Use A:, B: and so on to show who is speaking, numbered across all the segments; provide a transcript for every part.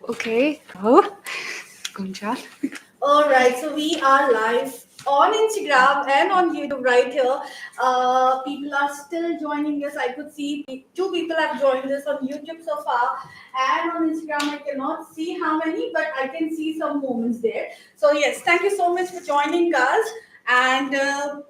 A: Okay. Oh, Gunjan.
B: All right, so we are live on Instagram and on YouTube right here. People are still joining us. I could see two people have joined us on YouTube so far, and on Instagram I cannot see how many, but I can see some moments there. So yes, thank you so much for joining us, and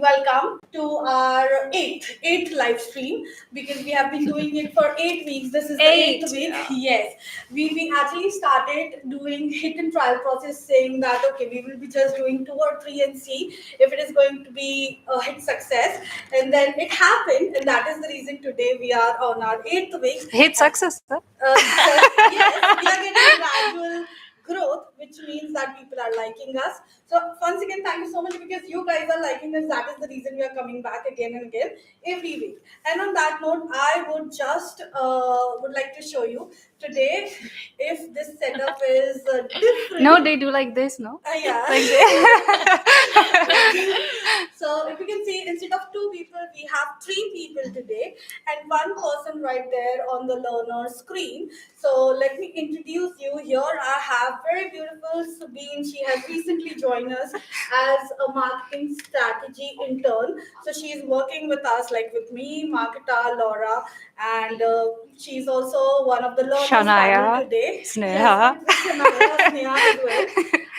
B: welcome to our eighth live stream because we have been doing it for 8 weeks. This is the eighth week.
A: Yeah.
B: Yes, we actually started doing hit and trial process, saying that okay, we will be just doing 2 or 3 and see if it is going to be a hit success, and then it happened, and that is the reason today we are on our 8th week.
A: Hit success, sir.
B: Yes, we are getting gradual growth, which means that people are liking us. So once again, thank you so much because you guys are liking us. That is the reason we are coming back again and again every week. And on that note, I would just would like to show you today if this setup is different.
A: No, they do like this, no?
B: Yeah.
A: Like this.
B: So if you can see, instead of 2 people, we have 3 people today, and one person right there on the learner screen. So let me introduce you. Here I have very beautiful Subin. She has recently joined us as a marketing strategy intern. So she's working with us, like with me, Marketa, Laura, and she's also one of the learners panel
A: Shania,
B: today.
A: Sneha.
B: Yes, Shania, Sneha as well.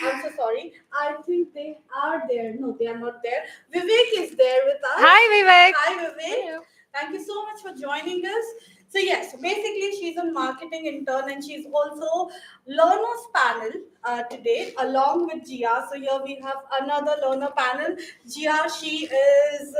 B: I'm so sorry. I think they are there. No, they are not there. Vivek is there with us.
A: Hi, Vivek.
B: Hi, Vivek. Thank you so much for joining us. So yes, basically she's a marketing intern and she's also learners panel today along with Jia. So here we have another learner panel. Jia, she is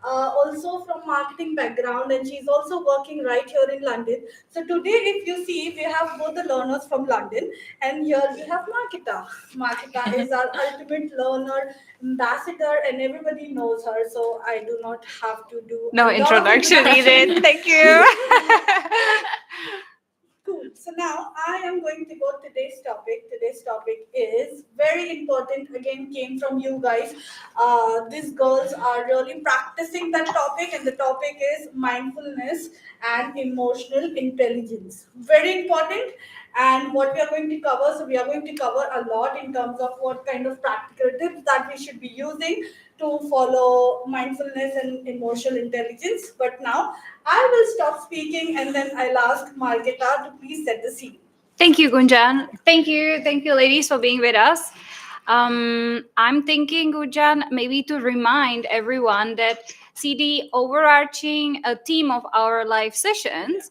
B: also from marketing background and she's also working right here in London. So today, if you see, we have both the learners from London, and here we have Marketa. Marketa is our ultimate learner ambassador, and everybody knows her. So I do not have to do
A: No
B: a lot of
A: introduction needed. Thank you.
B: Cool. So now I am going to go today's topic. Today's topic is very important. Again, came from you guys. These girls are really practicing that topic, and the topic is mindfulness and emotional intelligence. Very important. And what we are going to cover, so we are going to cover a lot in terms of what kind of practical tips that we should be using to follow mindfulness and emotional intelligence. But now I will stop speaking and then I'll ask Margita to please set the scene.
A: Thank you, Gunjan. Thank you, ladies, for being with us. I'm thinking, Gunjan, maybe to remind everyone that the overarching theme of our live sessions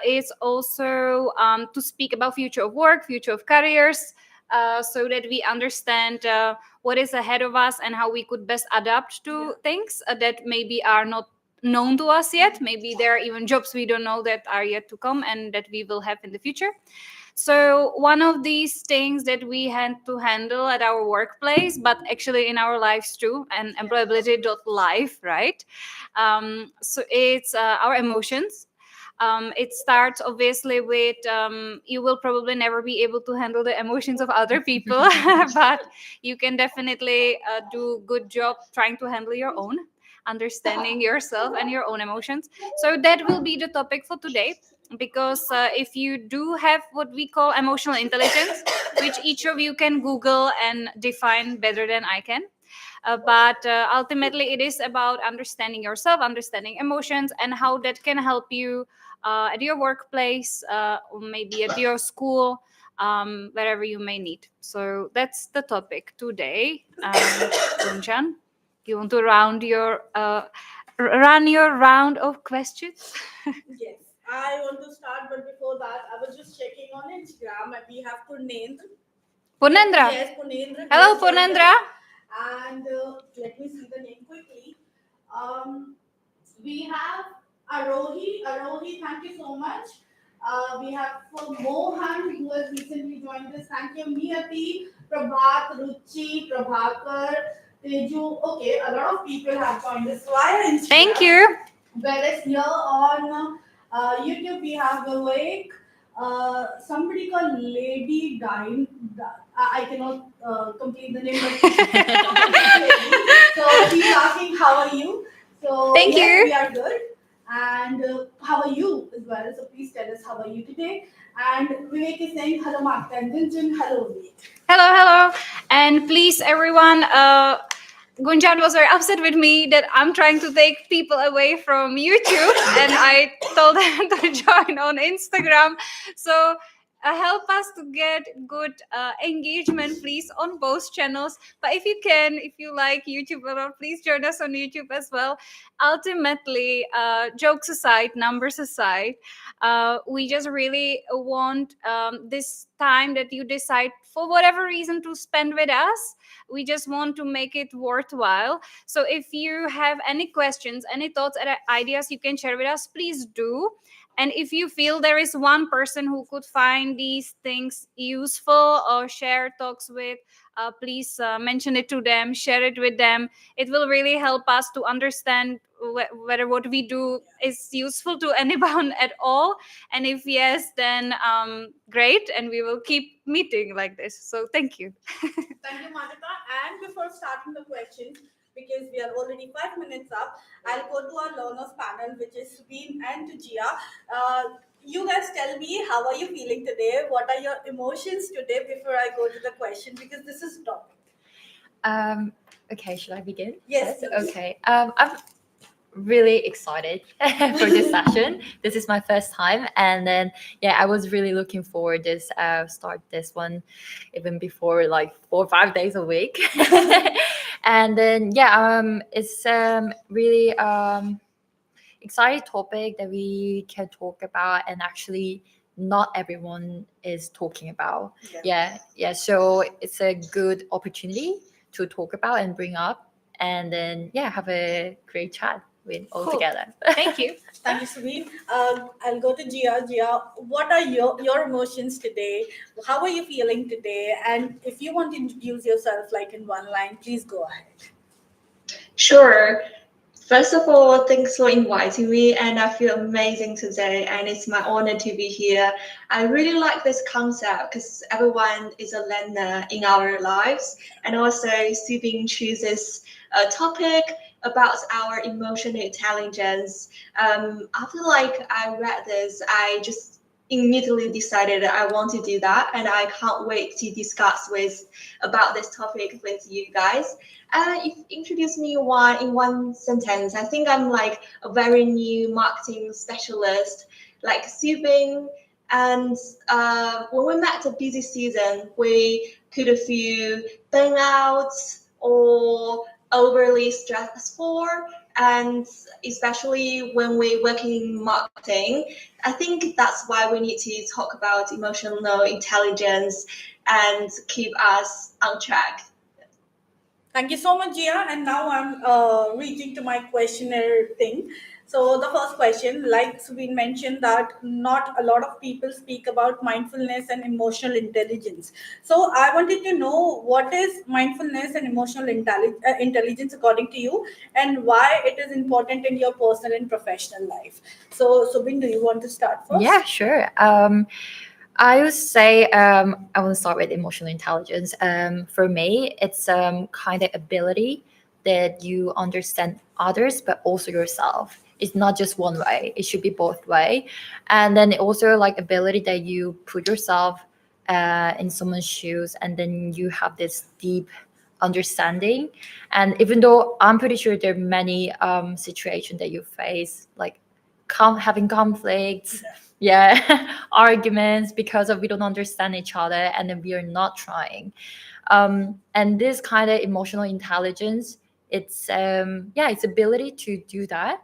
A: is also to speak about future of work, future of careers, so that we understand what is ahead of us and how we could best adapt to things that maybe are not known to us yet. Maybe there are even jobs we don't know that are yet to come and that we will have in the future. So one of these things that we had to handle at our workplace, but actually in our lives too, and employability.life, right? So it's our emotions. It starts obviously with you will probably never be able to handle the emotions of other people, but you can definitely do good job trying to handle your own, understanding yourself and your own emotions. So that will be the topic for today, because if you do have what we call emotional intelligence, which each of you can Google and define better than I can, but ultimately it is about understanding yourself, understanding emotions, and how that can help you at your workplace, or maybe at your school, wherever you may need. So that's the topic today. Gunjan, you want to run your round of questions?
B: Yes, I want to start, but before that, I was just checking on Instagram and we have Purnendra.
A: Punendra.
B: Yes, Purnendra.
A: Hello,
B: Yes,
A: Punendra.
B: And let me see the name quickly. We have Arohi. Arohi, thank you so much. We have Mohan, who has recently joined us. Thank you. Miyati, Prabhat, Ruchi, Prabhakar, Teju. Okay, a lot of people have joined us via Instagram.
A: Thank you.
B: Whereas here on YouTube, we have Vivek. Somebody called Lady Dine. I cannot complete the name, but so he's asking, "How are you?" So
A: Thank
B: yes,
A: you.
B: we are good. And how are you as well? So please tell us how are you today. And Vivek is saying hello, Martha, and Gunjan, hello, Vivek.
A: Hello, hello. And please, everyone, Gunjan was very upset with me that I'm trying to take people away from YouTube, and I told them to join on Instagram. So help us to get good engagement, please, on both channels. But if you can, if you like YouTube a lot, please join us on YouTube as well. Ultimately, jokes aside, numbers aside, we just really want this time that you decide for whatever reason to spend with us. We just want to make it worthwhile. So if you have any questions, any thoughts, any ideas, you can share with us, please do. And if you feel there is one person who could find these things useful or share talks with, please mention it to them, share it with them. It will really help us to understand whether what we do is useful to anyone at all. And if yes, then great. And we will keep meeting like this. So thank you.
B: Thank you, Madhika. And before starting the questions, because we are already 5 minutes up, I'll go to our learners panel, which is Subin and Jia. Uh, you guys tell me, how are you feeling today? What are your emotions today before I go to the question? Because this is topic.
C: Um, okay, should I begin?
B: Yes, please.
C: Okay. I'm really excited for this session. This is my first time, and then yeah, I was really looking forward this start this one even before like 4 or 5 days a week, and then yeah, it's really exciting topic that we can talk about, and actually not everyone is talking about. Yeah, so it's a good opportunity to talk about and bring up, and then yeah, have a great chat with all
B: Cool.
C: together.
A: Thank you.
B: Thank you, Subin. I'll go to Jia. Jia, what are your emotions today? How are you feeling today? And if you want to introduce yourself like in one line, please go ahead.
D: Sure. First of all, thanks for inviting me, and I feel amazing today, and it's my honor to be here. I really like this concept because everyone is a learner in our lives, and also Subin chooses a topic about our emotional intelligence. After like I read this, I just immediately decided I want to do that, and I can't wait to discuss with about this topic with you guys. If you introduce me in one sentence, I think I'm like a very new marketing specialist, like Subing. And when we met a busy season, we could feel burnout or overly stressful. And especially when we work in marketing, I think that's why we need to talk about emotional intelligence and keep us on track.
B: Thank you so much, Gia. And now I'm reaching to my questionnaire thing. So the first question, like Subin mentioned, that not a lot of people speak about mindfulness and emotional intelligence. So I wanted to know, what is mindfulness and emotional intelligence according to you, and why it is important in your personal and professional life. So Subin, do you want to start first?
C: Yeah, sure. I would say I want to start with emotional intelligence. For me, it's kind of ability that you understand others, but also yourself. It's not just one way; it should be both way. And then also like ability that you put yourself in someone's shoes, and then you have this deep understanding. And even though I'm pretty sure there are many situations that you face, like having conflicts, yeah, arguments because of we don't understand each other, and then we are not trying. And this kind of emotional intelligence, it's yeah, it's ability to do that.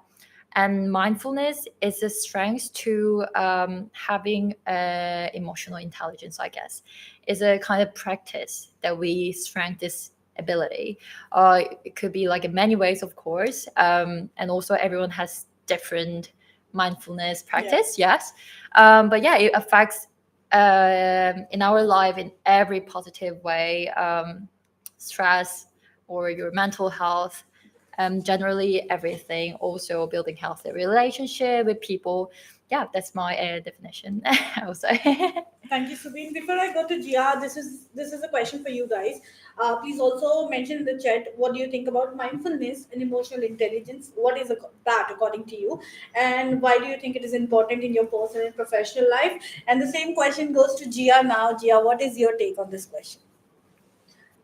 C: And mindfulness is a strength to having emotional intelligence, I guess, is a kind of practice that we strengthen this ability. It could be like in many ways, of course, and also everyone has different mindfulness practice, yes, but yeah, it affects in our life in every positive way, stress or your mental health, generally everything. Also building healthy relationship with people. Yeah, that's my definition. I would say.
B: Thank you, Subin. Before I go to Jia, this is a question for you guys. Please also mention in the chat what do you think about mindfulness and emotional intelligence. What is that according to you, and why do you think it is important in your personal and professional life? And the same question goes to Jia now. Jia, what is your take on this question?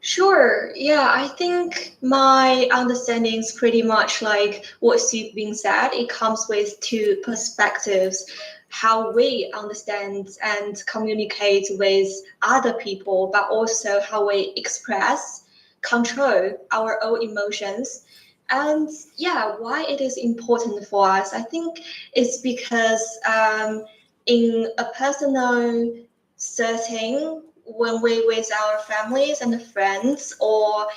D: Sure. Yeah, I think my understanding is pretty much like what's being said. It comes with two perspectives: how we understand and communicate with other people, but also how we express, control our own emotions. And yeah, why it is important for us, I think it's because in a personal setting, when we with our families and friends or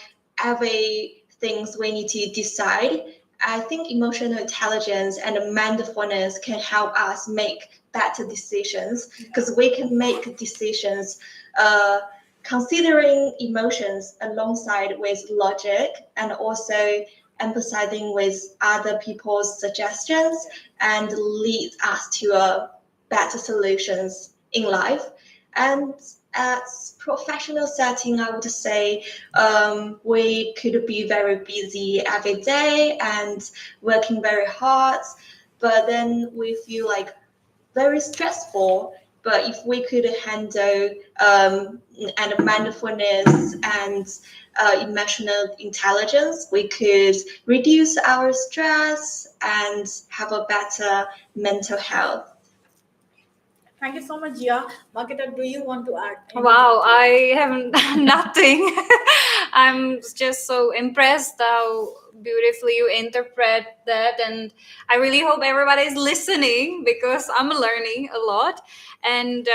D: every things we need to decide, I think emotional intelligence and mindfulness can help us make better decisions, because we can make decisions uh, considering emotions alongside with logic, and also empathizing with other people's suggestions, and lead us to a better solutions in life. And as professional setting, I would say we could be very busy every day and working very hard, but then we feel like very stressful. But if we could handle and mindfulness and emotional intelligence, we could reduce our stress and have a better mental health.
B: Thank you so much, Jia. Marketer, do you want to add anything?
A: Wow, I have nothing. I'm just so impressed how beautifully you interpret that, and I really hope everybody is listening because I'm learning a lot. And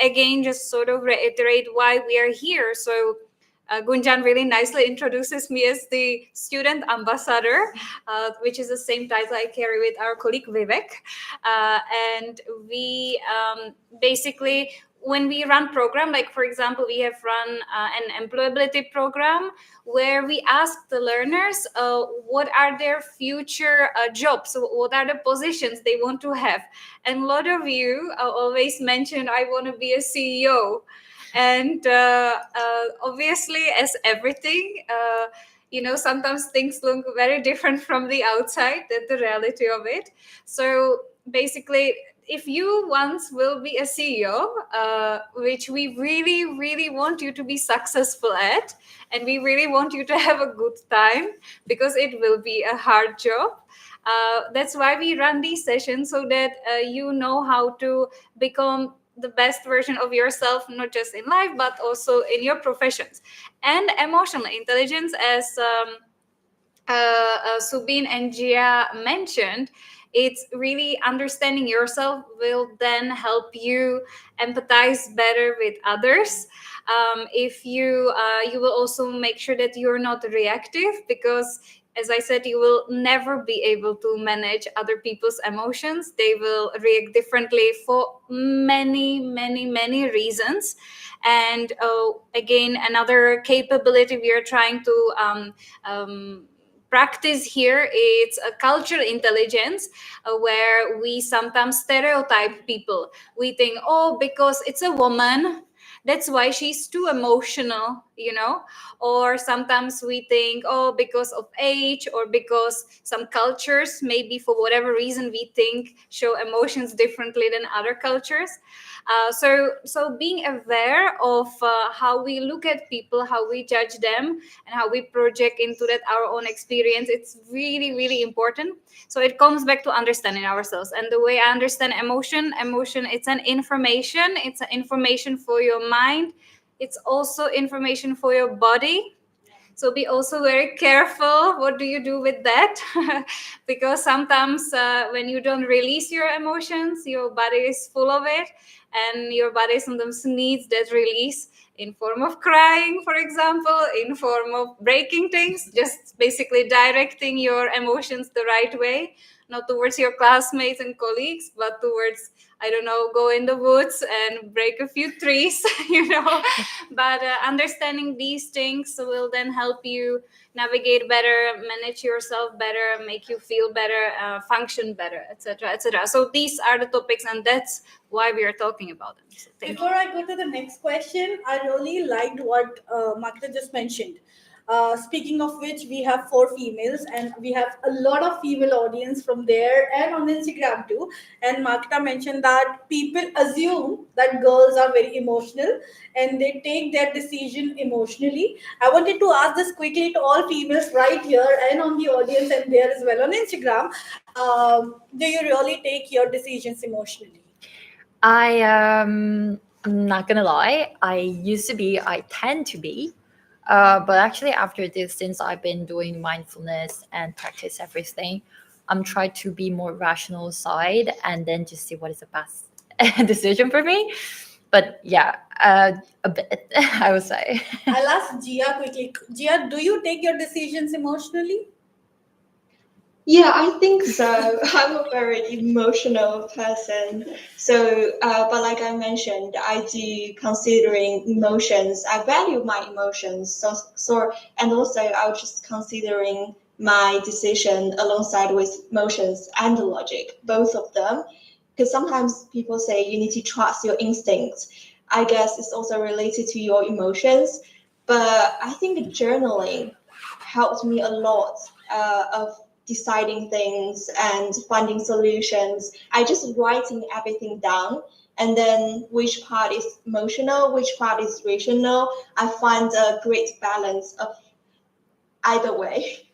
A: again, just sort of reiterate why we are here. So Gunjan really nicely introduces me as the student ambassador, which is the same title I carry with our colleague Vivek. And we basically, when we run program, like for example, we have run an employability program where we ask the learners what are their future jobs, so what are the positions they want to have. And a lot of you always mention, I want to be a CEO. And obviously, as everything, sometimes things look very different from the outside than the reality of it. So basically, if you once will be a CEO, which we really, really want you to be successful at, and we really want you to have a good time because it will be a hard job. That's why we run these sessions, so that you know how to become the best version of yourself, not just in life, but also in your professions. And emotional intelligence, as Subin and Jia mentioned, it's really understanding yourself will then help you empathize better with others. If you will also make sure that you're not reactive, because as I said, you will never be able to manage other people's emotions. They will react differently for many, many, many reasons. And again, another capability we are trying to practice here, it's a cultural intelligence, where we sometimes stereotype people. We think, oh, because it's a woman, that's why she's too emotional, or sometimes we think, oh, because of age, or because some cultures, maybe for whatever reason, we think show emotions differently than other cultures. So being aware of how we look at people, how we judge them, and how we project into that our own experience, it's really, really important. So it comes back to understanding ourselves. And the way I understand emotion, it's an information. It's an information for your mind. It's also information for your body. So be also very careful what do you do with that. Because sometimes when you don't release your emotions, your body is full of it, and your body sometimes needs that release in form of crying, for example, in form of breaking things, just basically directing your emotions the right way. not towards your classmates and colleagues, but towards, I don't know, go in the woods and break a few trees, But understanding these things will then help you navigate better, manage yourself better, make you feel better, function better, etc., etc. So these are the topics, and that's why we are talking about them. So thank
B: Before I go to the next question, I really liked what Makta just mentioned. Speaking of which, we have four females, and we have a lot of female audience from there and on Instagram too. And Makta mentioned that people assume that girls are very emotional and they take their decision emotionally. I wanted to ask this quickly to all females right here and on the audience and there as well on Instagram. Do you really take your decisions emotionally?
C: I'm not gonna lie. I tend to be, but actually after this, since I've been doing mindfulness and practice everything, I'm trying to be more rational side and then just see what is the best decision for me. But yeah, a bit I would say.
B: I'll ask Jia quickly. Jia, do you take your decisions emotionally?
D: Yeah, I think so. I'm a very emotional person. So, but like I mentioned, I do considering emotions. I value my emotions. And also I was just considering my decision alongside with emotions and logic, both of them. Because sometimes people say you need to trust your instincts. I guess it's also related to your emotions. But I think journaling helped me a lot of deciding things and finding solutions. I just writing everything down, and then which part is emotional, which part is rational. I find a great balance of either way.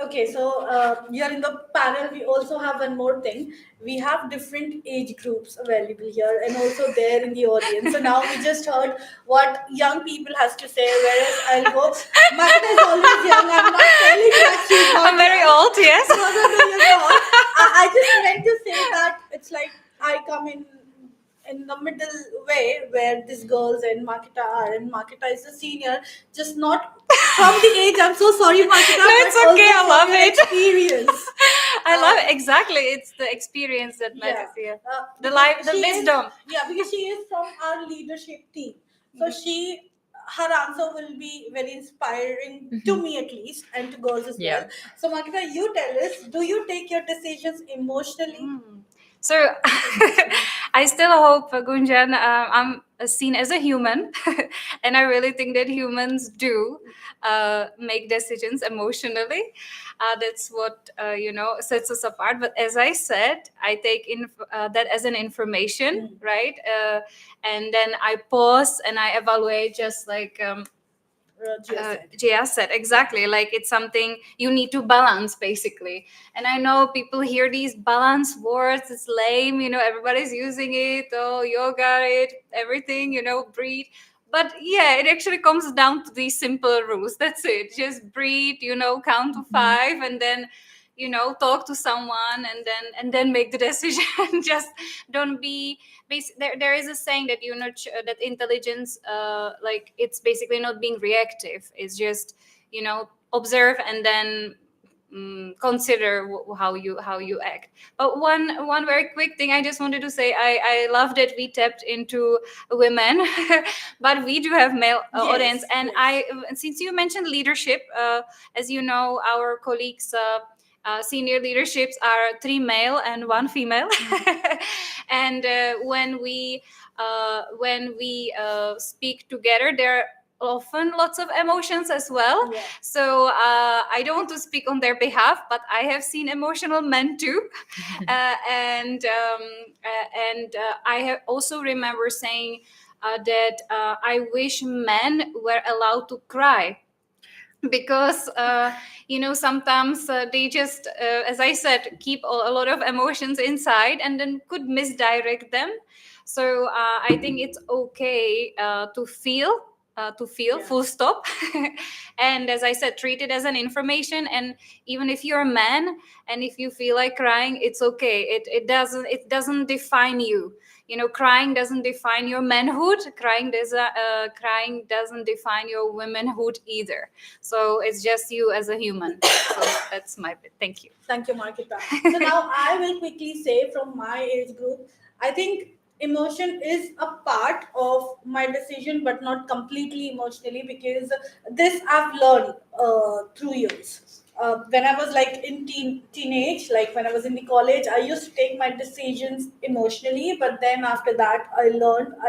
B: Okay, so here in the panel, we also have one more thing. We have different age groups available here and also there in the audience. So now we just heard what young people has to say, whereas I'll go, Magda is always young. I'm not telling that she's not
A: I'm very
B: young.
A: old, yes.
B: No, no, no, you're not. I just meant to say that it's like I come in the middle way where these girls and Makita are, and Makita is a senior, just not from the age. I'm so sorry, Makita,
A: No,
B: but
A: it's okay. I
B: also
A: love
B: from your
A: it.
B: experience.
A: I love it. Exactly. It's the experience that
B: Yeah,
A: matters here. The
B: because
A: life, the
B: she is,
A: wisdom.
B: yeah, because she is from our leadership team, so her answer will be very inspiring to me at least and to girls as well.
C: Yeah.
B: So Makita, you tell us, do you take your decisions emotionally?
A: So I still hope, Gunjan, I'm seen as a human, and I really think that humans do make decisions emotionally. That's what sets us apart. But as I said, I take that as an information, right? And then I pause and I evaluate, just like Jia said, exactly. Like it's something you need to balance, basically. And I know people hear these balance words, it's lame, everybody's using it. Oh, yoga, everything, breathe. But yeah, it actually comes down to these simple rules. That's it. Just breathe, count to five, and then talk to someone, and then make the decision. Just don't be there is a saying that that intelligence, like, it's basically not being reactive. It's just observe and then consider how you act. But one very quick thing I just wanted to say, I love that we tapped into women, but we do have male audience. And since you mentioned leadership, as you know, our colleagues, senior leaderships are 3 male and 1 female. And when we speak together, there are often lots of emotions as well. So I don't want to speak on their behalf, but I have seen emotional men too. And I have also remember saying that I wish men were allowed to cry, because sometimes they just, as I said, keep a lot of emotions inside and then could misdirect them. So I think it's okay to feel, to feel,
B: Yeah.
A: full stop. And as I said, treat it as an information. And even if you're a man and if you feel like crying, it's okay. It doesn't define you. Crying doesn't define your manhood. Crying doesn't define your womanhood either. So it's just you as a human. So that's my bit. Thank you.
B: Thank you, Markita. So now I will quickly say from my age group, I think emotion is a part of my decision, but not completely emotionally, because this I've learned through years. When I was like in teenage, like when I was in the college, I used to take my decisions emotionally, but then after that, I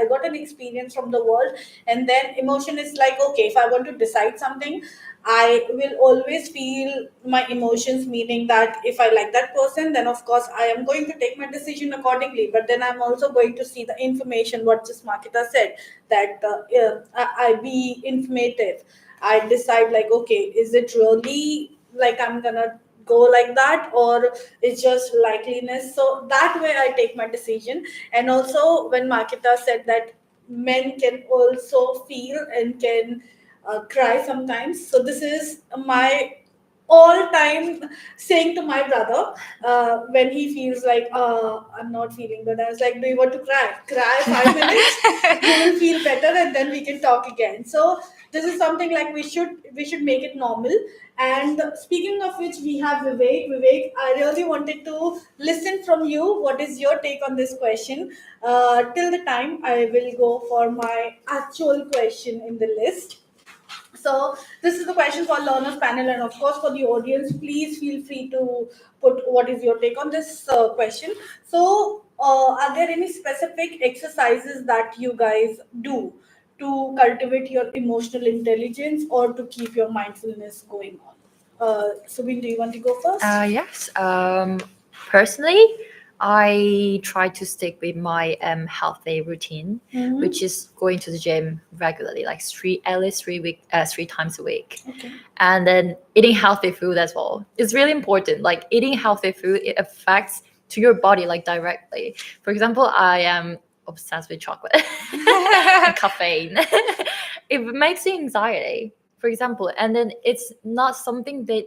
B: got an experience from the world, and then emotion is like, okay, if I want to decide something, I will always feel my emotions, meaning that if I like that person, then of course I am going to take my decision accordingly. But then I'm also going to see the information, what just Markita said, that I be informative. I decide, like, okay, is it really like I'm gonna go like that, or it's just likeliness? So that way I take my decision. And also, when Markita said that men can also feel and can cry sometimes. So this is my all time saying to my brother when he feels like, I'm not feeling good. I was like, do you want to cry? Cry 5 minutes, you will feel better, and then we can talk again. So this is something like we should make it normal. And speaking of which, we have Vivek. Vivek, I really wanted to listen from you. What is your take on this question? Till the time I will go for my actual question in the list. So this is the question for learners panel, and of course for the audience. Please feel free to put what is your take on this question. So, are there any specific exercises that you guys do to cultivate your emotional intelligence or to keep your mindfulness going on? Subin, do you want to go first?
C: Yes. Personally, I try to stick with my healthy routine,
B: Mhm.
C: which is going to the gym regularly, like at least 3 times a week,
B: Okay.
C: and then eating healthy food as well. It's really important. Like eating healthy food, it affects to your body like directly. For example, I am obsessed with chocolate and caffeine. It makes you anxiety, for example, and then it's not something that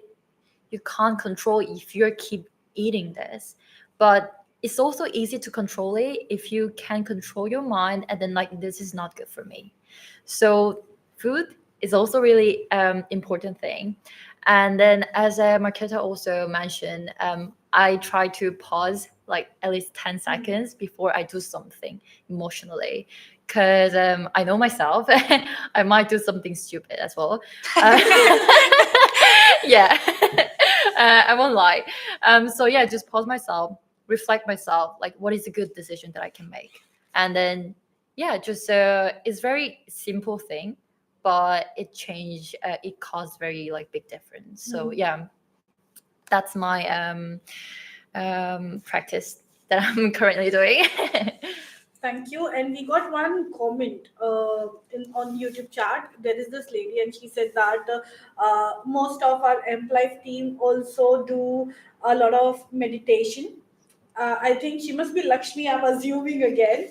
C: you can't control if you keep eating this, but it's also easy to control it if you can control your mind and then like this is not good for me. So food is also really important thing. And then as Marketa also mentioned, I try to pause like at least 10 seconds before I do something emotionally, because I know myself. I might do something stupid as well. Yeah. I won't lie. So yeah, just pause myself, reflect myself, like what is a good decision that I can make, and then yeah, just it's very simple thing, but it caused very like big difference. So yeah, that's my practice that I'm currently doing.
B: Thank you. And we got one comment on YouTube chat. There is this lady, and she said that most of our life team also do a lot of meditation. I think she must be Lakshmi, I'm assuming again.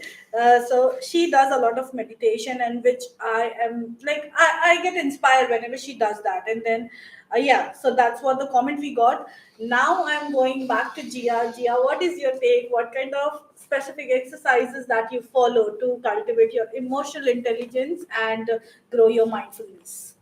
B: So she does a lot of meditation, and which I am like, I get inspired whenever she does that. And then, yeah, so that's what the comment we got. Now I'm going back to Jia. Jia, what is your take? What kind of specific exercises that you follow to cultivate your emotional intelligence and grow your mindfulness?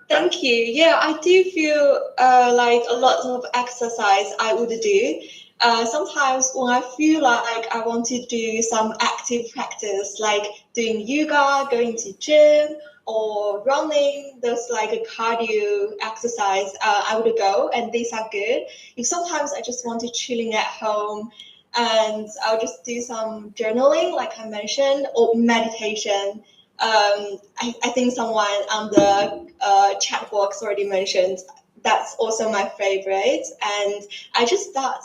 D: Thank you. Yeah, I do feel like a lot of exercise I would do. Sometimes when I feel like I want to do some active practice, like doing yoga, going to gym, or running, those like a cardio exercise, I would go, and these are good. If sometimes I just want to chilling at home, and I'll just do some journaling, like I mentioned, or meditation. I think someone on the chat box already mentioned that's also my favorite. And I just start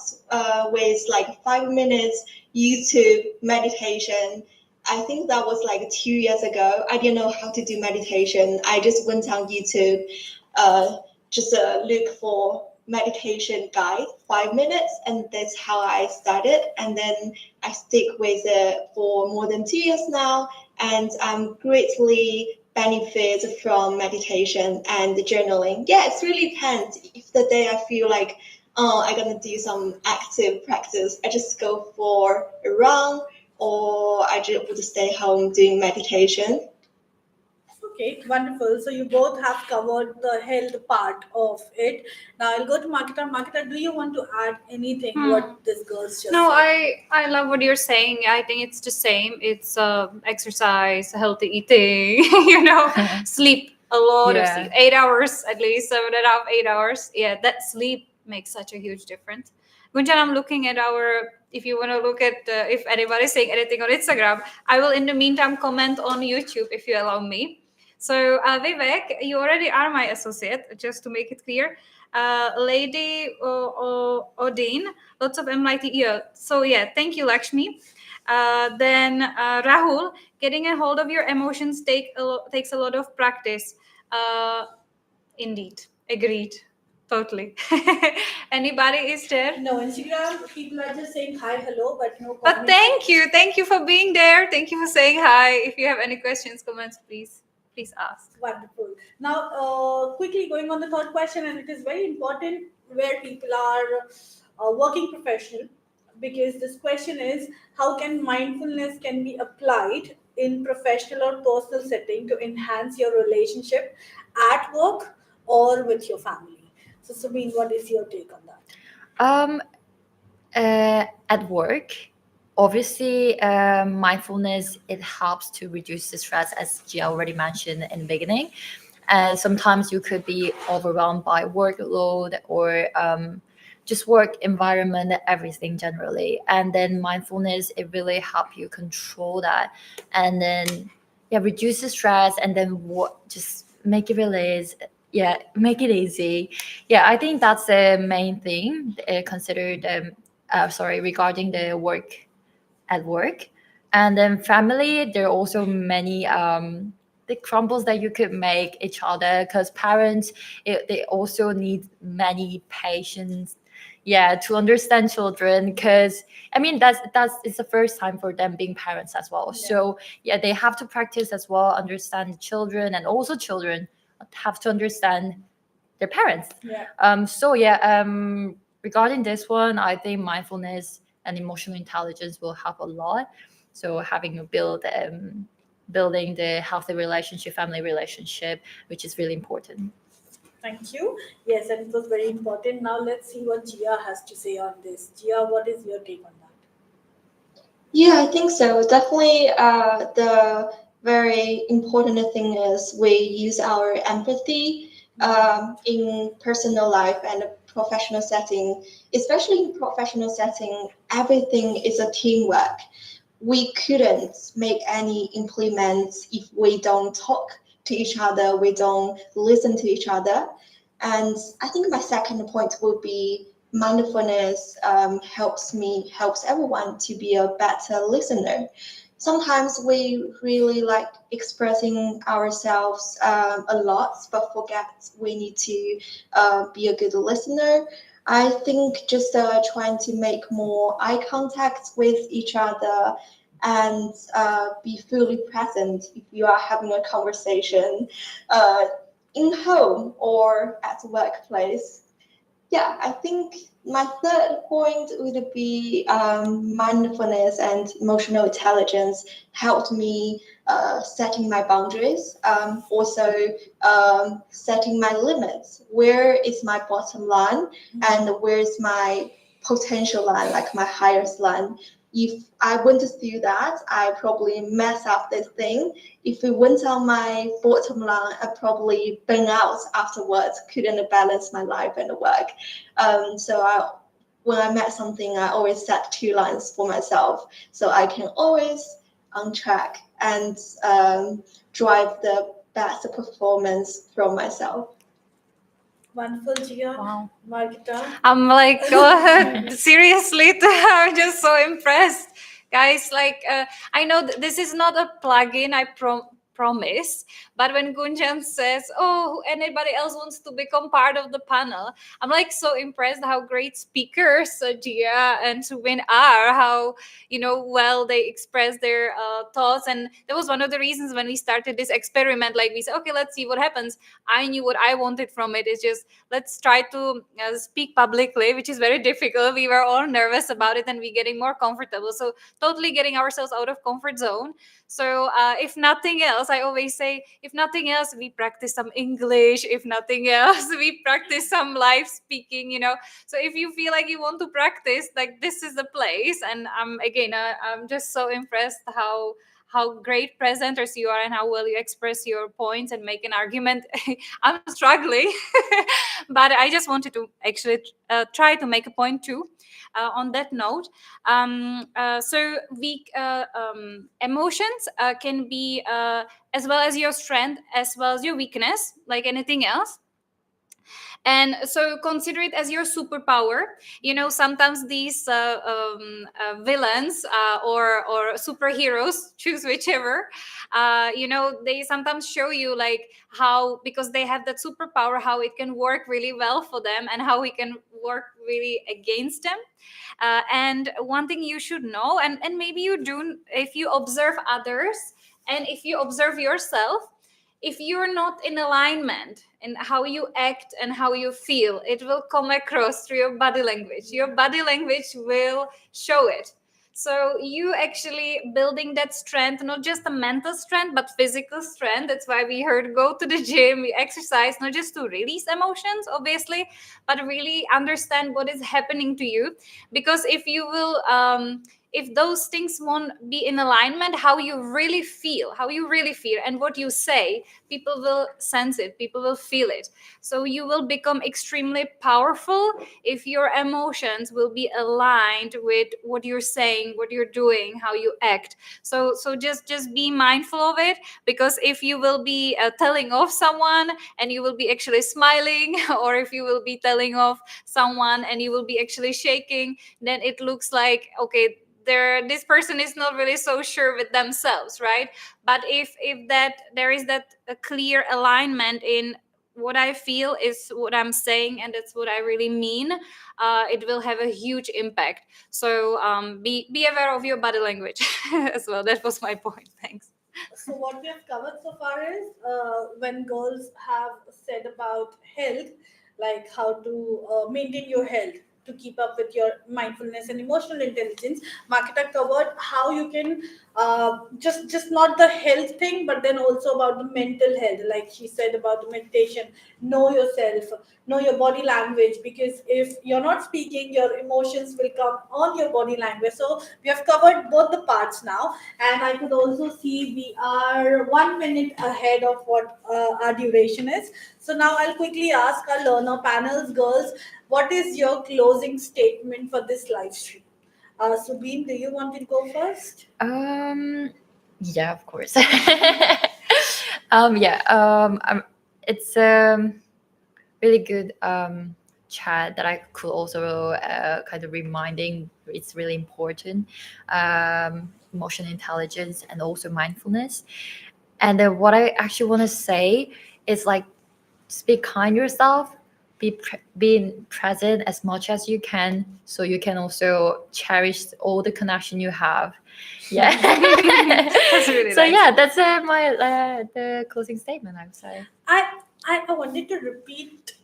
D: with like 5 minutes YouTube meditation. I think that was like 2 years ago. I didn't know how to do meditation. I just went on YouTube, just look for meditation guide, 5 minutes, and that's how I started. And then I stick with it for more than 2 years now, and I'm greatly benefit from meditation and journaling. Yeah, it's really depends. If the day I feel like, oh, I'm gonna do some active practice, I just go for a run, or I just would stay home doing meditation.
B: Okay, wonderful. So you both have covered the health part of it. Now I'll go to Marketa. Marketa, do you want to add anything what this girls just
A: No,
B: said?
A: I love what you're saying. I think it's the same. It's exercise, healthy eating, sleep, a lot of sleep,
C: Yeah.
A: 8 hours at least, 7.5, 8 hours. Yeah, that sleep makes such a huge difference. Gunjan, I'm looking at our. If you want to look at if anybody's saying anything on Instagram, I will in the meantime comment on YouTube if you allow me. So Vivek, you already are my associate. Just to make it clear, Lady Odin, lots of MIT here. So yeah, thank you, Lakshmi. Then Rahul, getting a hold of your emotions takes a lot of practice. Uh, Indeed, agreed, totally. Anybody is there?
B: No, Instagram people are just saying hi, hello, but no
A: But
B: comments.
A: thank you for being there. Thank you for saying hi. If you have any questions, comments, please ask.
B: Wonderful. Now, quickly going on the third question, and it is very important where people are working professional, because this question is how can mindfulness can be applied in professional or personal setting to enhance your relationship at work or with your family. So, Subin, what is your take on that?
C: Um, at work, obviously, mindfulness, it helps to reduce the stress, as Gia already mentioned in the beginning. And sometimes you could be overwhelmed by workload or just work environment, everything generally. And then mindfulness, it really help you control that, and then yeah, reduce the stress, and then what, just make it release. Yeah, make it easy. Yeah, I think that's the main thing considered. Sorry, regarding the work at work. And then family, there are also many the crumbles that you could make each other, because parents, they also need many patience, yeah, to understand children, because I mean that's it's the first time for them being parents as well. So yeah, they have to practice as well, understand children, and also children have to understand their parents.
B: Yeah.
C: So yeah, regarding this one, I think mindfulness and emotional intelligence will help a lot. So having a building the healthy relationship, family relationship, which is really important.
B: Thank you. Yes, and it was very important. Now let's see what Gia has to say on this. Gia, what is your take on that?
D: Yeah, I think so. Definitely, the very important thing is we use our empathy in personal life and a professional setting. Especially in professional setting, everything is a teamwork. We couldn't make any implements if we don't talk to each other, we don't listen to each other. And I think my second point would be mindfulness helps everyone to be a better listener. Sometimes we really like expressing ourselves a lot, but forget we need to be a good listener. I think just trying to make more eye contact with each other and be fully present if you are having a conversation uh, in home or at the workplace. Yeah, I think my third point would be mindfulness and emotional intelligence helped me setting my boundaries, also setting my limits. Where is my bottom line and where is my potential line, like my highest line? If I went through that, I probably mess up this thing. If it went on my bottom line, I probably burn out afterwards, couldn't balance my life and work. When I met something, I always set 2 lines for myself, so I can always on track and drive the best performance from myself.
B: Wonderful, Gia.
A: Wow.
B: Margita.
A: I'm like, seriously, I'm just so impressed, guys. Like, I know this is not a plugin. I promise. But when Gunjan says, oh, anybody else wants to become part of the panel, I'm like so impressed how great speakers Jia and Subin are, how, well they express their thoughts. And that was one of the reasons when we started this experiment, like we said, okay, let's see what happens. I knew what I wanted from it is just, let's try to speak publicly, which is very difficult. We were all nervous about it, and we getting more comfortable. So totally getting ourselves out of comfort zone. So if nothing else, I always say, if nothing else, we practice some English. If nothing else, we practice some live speaking. So if you feel like you want to practice, like, this is the place. And again, I'm just so impressed how great presenters you are and how well you express your points and make an argument. I'm struggling, but I just wanted to actually try to make a point too. On that note, so emotions can be as well as your strength, as well as your weakness, like anything else. And so consider it as your superpower. Sometimes these villains or superheroes, choose whichever, they sometimes show you like how, because they have that superpower, how it can work really well for them and how it can work really against them. And one thing you should know, and maybe you do, if you observe others and if you observe yourself, if you're not in alignment in how you act and how you feel, it will come across through your body language. Your body language will show it. So you actually building that strength, not just a mental strength, but physical strength. That's why we heard go to the gym, we exercise, not just to release emotions, obviously, but really understand what is happening to you. Because if those things won't be in alignment, how you really feel and what you say, people will sense it, people will feel it. So you will become extremely powerful if your emotions will be aligned with what you're saying, what you're doing, how you act. So just be mindful of it, because if you will be telling off someone and you will be actually smiling or if you will be telling off someone and you will be actually shaking, then it looks like, okay, this person is not really so sure with themselves, right? But if that there is that a clear alignment in what I feel is what I'm saying and it's what I really mean, it will have a huge impact. So be aware of your body language as well. That was my point. Thanks.
B: So what we have covered so far is when girls have said about health, like how to maintain your health to keep up with your mindfulness and emotional intelligence. Marketa covered how you can just not the health thing, but then also about the mental health. Like she said about the meditation, know yourself, know your body language, because if you're not speaking, your emotions will come on your body language. So we have covered both the parts now, and I could also see we are 1 minute ahead of what our duration is. So now I'll quickly ask our learner panels, girls, what is your closing statement for this live stream? Subin, do you want to go first?
C: Yeah, of course. It's really good chat that I could also kind of reminding it's really important, emotional intelligence and also mindfulness. And what I actually want to say is like, just be kind to yourself, being present as much as you can, so you can also cherish all the connection you have. Yeah.
A: That's really
C: So
A: nice.
C: yeah, that's my the closing statement, I would say.
B: I wanted to repeat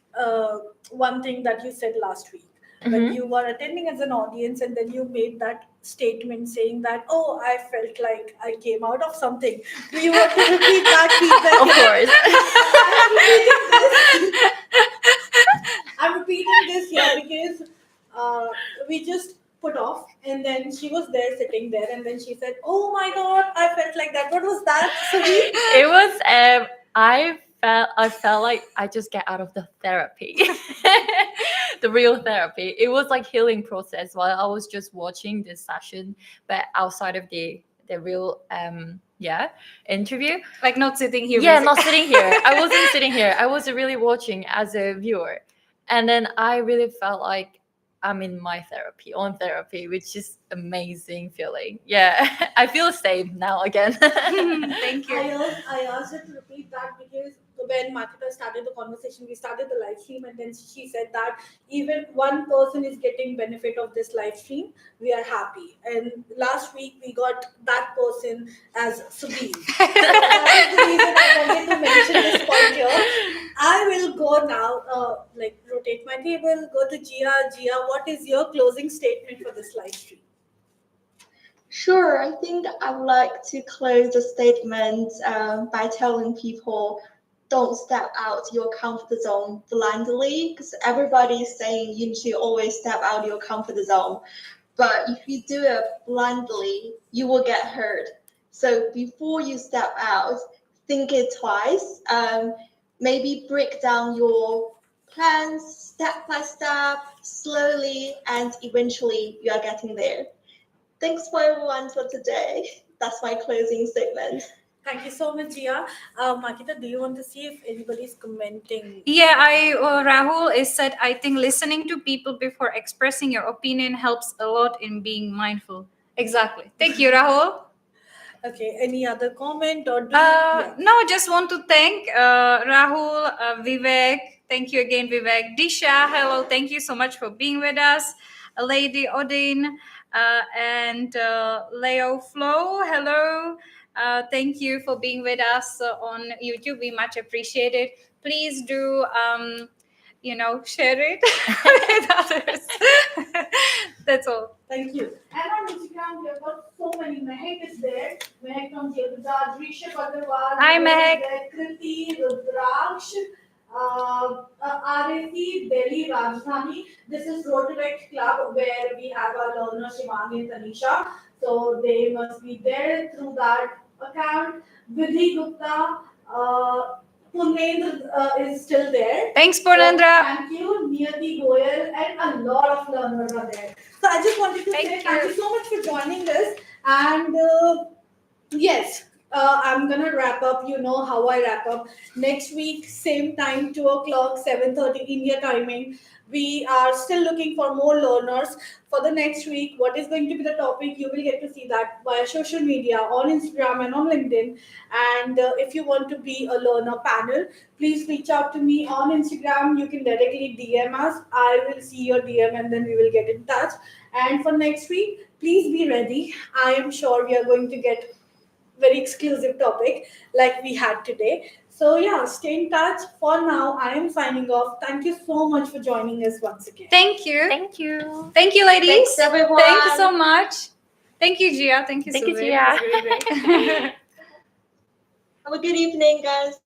B: one thing that you said last week when
C: Mhm.
B: you were attending as an audience, and then you made that statement saying that, oh, I felt like I came out of something. Do you want to repeat that feedback?
C: Of course.
B: I'm repeating this here because we just put off, and then she was there sitting there, and then she said, oh my god, I felt like that. What was that, Sabi?
C: It was I felt like I just get out of the therapy. The real therapy. It was like healing process while I was just watching this session, but outside of the real interview.
A: Like not sitting here.
C: Yeah,
A: basically.
C: not sitting here. I wasn't sitting here. I was really watching as a viewer. And then I really felt like I'm in my therapy, on therapy, which is amazing feeling. Yeah, I feel safe now again.
A: Thank you.
B: I asked her to repeat that because when Makita started the conversation, we started the live stream, and then she said that even one person is getting benefit of this live stream, we are happy. And last week we got that person as Subin. So that is the reason I wanted to mention this point here. I will go now, like rotate my table, go to Jia. Jia, what is your closing statement for this live stream?
D: Sure, I think I would like to close the statement by telling people don't step out your comfort zone blindly because everybody is saying you should always step out your comfort zone. But if you do it blindly, you will get hurt. So before you step out, think it twice. Maybe break down your plans step by step, slowly, and eventually you are getting there. Thanks for everyone for today. That's my closing statement.
B: Thank you so much, Jia. Makita, do you want to see if anybody is commenting?
A: Yeah, Rahul is said, I think listening to people before expressing your opinion helps a lot in being mindful. Exactly. Thank you, Rahul.
B: Okay, any other comment or do you? Yeah.
A: No, just want to thank Rahul, Vivek. Thank you again, Vivek. Disha, hello. Thank you so much for being with us. Lady Odin and Leo Flo, hello. Thank you for being with us on YouTube. We much appreciate it. Please do, share it with others. That's all.
B: Thank you. And on Instagram, we have got so many. Mehak is there. Mehak from Jyotida, Drisha Agarwal.
A: Hi, Mehak.
B: Kriti, Rudraksh, RAC, Delhi, Rajdhani. This is Rotaract Club where we have our learners, Shivani and Tanisha. So they must be there through that account. Vidhi Gupta, Purnendra is still there.
A: Thanks,
B: So,
A: Purnendra.
B: thank you, Niyati Goyal, and a lot of learners are there. So I just wanted to say thank you so much for joining us. And yes, I'm gonna wrap up. You know how I wrap up. Next week, same time, 2 o'clock, 7:30 India timing. We are still looking for more learners for the next week. What is going to be the topic? You will get to see that via social media, on Instagram and on LinkedIn. And if you want to be a learner panel, please reach out to me on Instagram. You can directly DM us. I will see your DM and then we will get in touch. And for next week, please be ready. I am sure we are going to get very exclusive topic like we had today. So yeah, stay in touch. For now, I am signing off. Thank you so much for joining us once again.
A: Thank you.
C: Thank you.
A: Thank you, ladies.
D: Thanks, everyone.
A: Thank you so much. Thank you, Jia. Thank you,
C: Thank you,
A: Subin.
C: Jia.
A: It was really great.
D: Have a good evening, guys.